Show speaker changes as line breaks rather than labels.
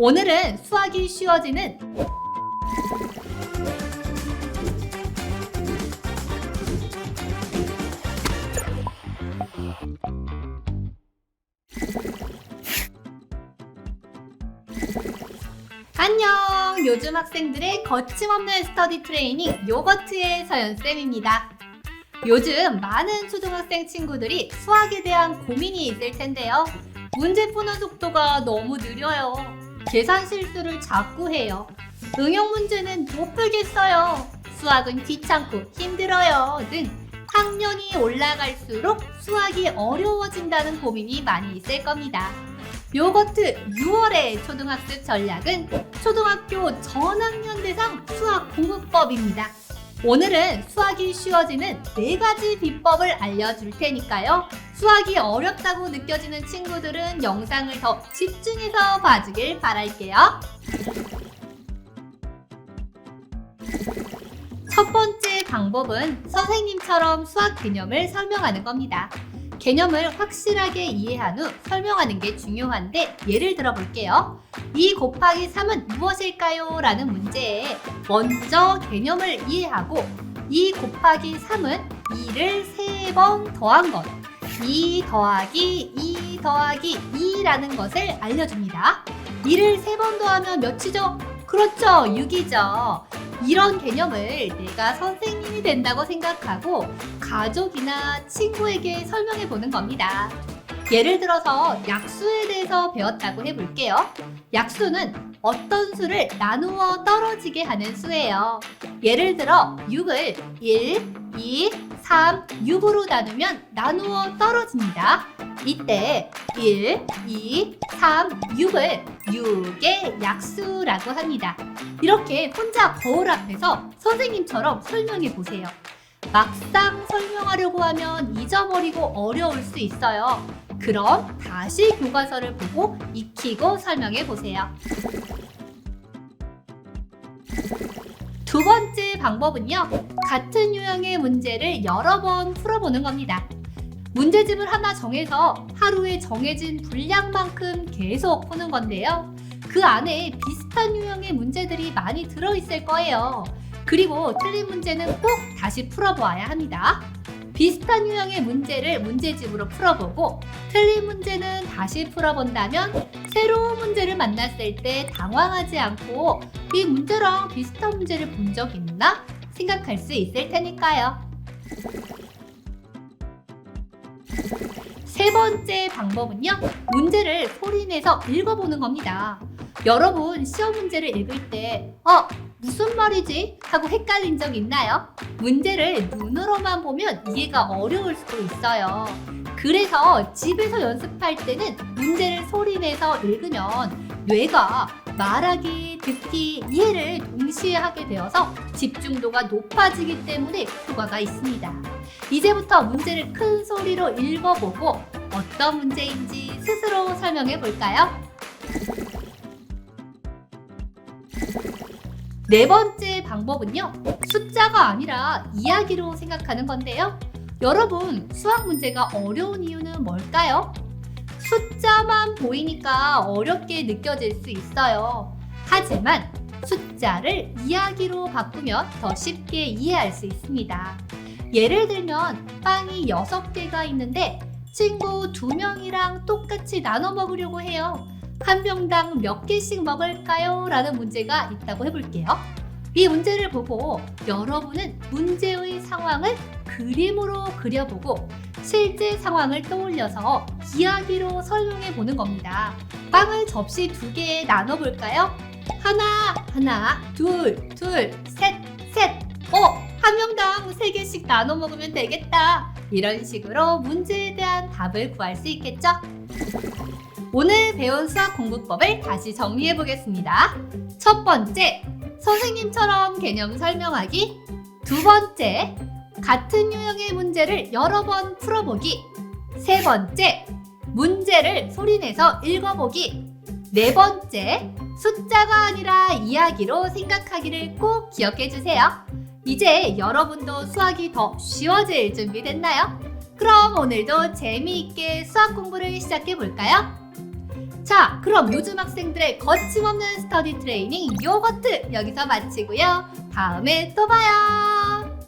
오늘은 수학이 쉬워지는 안녕! 요즘 학생들의 거침없는 스터디 트레이닝 요거트의 서연쌤입니다. 요즘 많은 초등학생 친구들이 수학에 대한 고민이 있을 텐데요. 문제 푸는 속도가 너무 느려요. 계산 실수를 자꾸 해요. 응용 문제는 못 풀겠어요. 수학은 귀찮고 힘들어요. 등 학년이 올라갈수록 수학이 어려워진다는 고민이 많이 있을 겁니다. 요거트 6월의 초등학습 전략은 초등학교 전학년 대상 수학 공부법입니다. 오늘은 수학이 쉬워지는 4가지 비법을 알려줄 테니까요. 수학이 어렵다고 느껴지는 친구들은 영상을 더 집중해서 봐주길 바랄게요. 첫 번째 방법은 선생님처럼 수학 개념을 설명하는 겁니다. 개념을 확실하게 이해한 후 설명하는 게 중요한데 예를 들어 볼게요. 2 곱하기 3은 무엇일까요? 라는 문제에 먼저 개념을 이해하고 2 곱하기 3은 2를 3번 더한 것 2 더하기 2 더하기 2라는 것을 알려줍니다. 2를 3번 더하면 몇이죠? 그렇죠, 6이죠. 이런 개념을 내가 선생님이 된다고 생각하고 가족이나 친구에게 설명해 보는 겁니다. 예를 들어서 약수에 대해서 배웠다고 해볼게요. 약수는 어떤 수를 나누어 떨어지게 하는 수예요. 예를 들어 6을 1, 2, 3, 6으로 나누면 나누어 떨어집니다. 이때 1, 2, 3, 6을 6의 약수라고 합니다. 이렇게 혼자 거울 앞에서 선생님처럼 설명해 보세요. 막상 설명하려고 하면 잊어버리고 어려울 수 있어요. 그럼 다시 교과서를 보고 익히고 설명해 보세요. 두 번째 방법은요. 같은 유형의 문제를 여러 번 풀어보는 겁니다. 문제집을 하나 정해서 하루에 정해진 분량만큼 계속 푸는 건데요. 그 안에 비슷한 유형의 문제들이 많이 들어있을 거예요. 그리고 틀린 문제는 꼭 다시 풀어보아야 합니다. 비슷한 유형의 문제를 문제집으로 풀어보고 틀린 문제는 다시 풀어본다면 새로운 문제를 만났을 때 당황하지 않고 이 문제랑 비슷한 문제를 본 적 있나? 생각할 수 있을 테니까요. 세 번째 방법은요. 문제를 소리내서 읽어보는 겁니다. 여러분 시험 문제를 읽을 때 무슨 말이지? 하고 헷갈린 적 있나요? 문제를 눈으로만 보면 이해가 어려울 수도 있어요. 그래서 집에서 연습할 때는 문제를 소리내서 읽으면 뇌가 말하기, 듣기, 이해를 동시에 하게 되어서 집중도가 높아지기 때문에 효과가 있습니다. 이제부터 문제를 큰 소리로 읽어보고 어떤 문제인지 스스로 설명해 볼까요? 네 번째 방법은요. 숫자가 아니라 이야기로 생각하는 건데요. 여러분, 수학 문제가 어려운 이유는 뭘까요? 숫자만 보이니까 어렵게 느껴질 수 있어요. 하지만 숫자를 이야기로 바꾸면 더 쉽게 이해할 수 있습니다. 예를 들면 빵이 6개가 있는데 친구 2명이랑 똑같이 나눠 먹으려고 해요. 한 명당 몇 개씩 먹을까요? 라는 문제가 있다고 해볼게요. 이 문제를 보고 여러분은 문제의 상황을 그림으로 그려보고 실제 상황을 떠올려서 이야기로 설명해 보는 겁니다. 빵을 접시 2개에 나눠 볼까요? 하나, 둘, 셋. 한 명당 3개씩 나눠 먹으면 되겠다. 이런 식으로 문제에 대한 답을 구할 수 있겠죠? 오늘 배운 수학 공부법을 다시 정리해 보겠습니다. 첫 번째, 선생님처럼 개념 설명하기. 두 번째, 같은 유형의 문제를 여러 번 풀어보기. 세 번째, 문제를 소리내서 읽어보기. 네 번째, 숫자가 아니라 이야기로 생각하기를 꼭 기억해 주세요. 이제 여러분도 수학이 더 쉬워질 준비 됐나요? 그럼 오늘도 재미있게 수학 공부를 시작해 볼까요? 자, 그럼 요즘 학생들의 거침없는 스터디 트레이닝 요거트 여기서 마치고요. 다음에 또 봐요.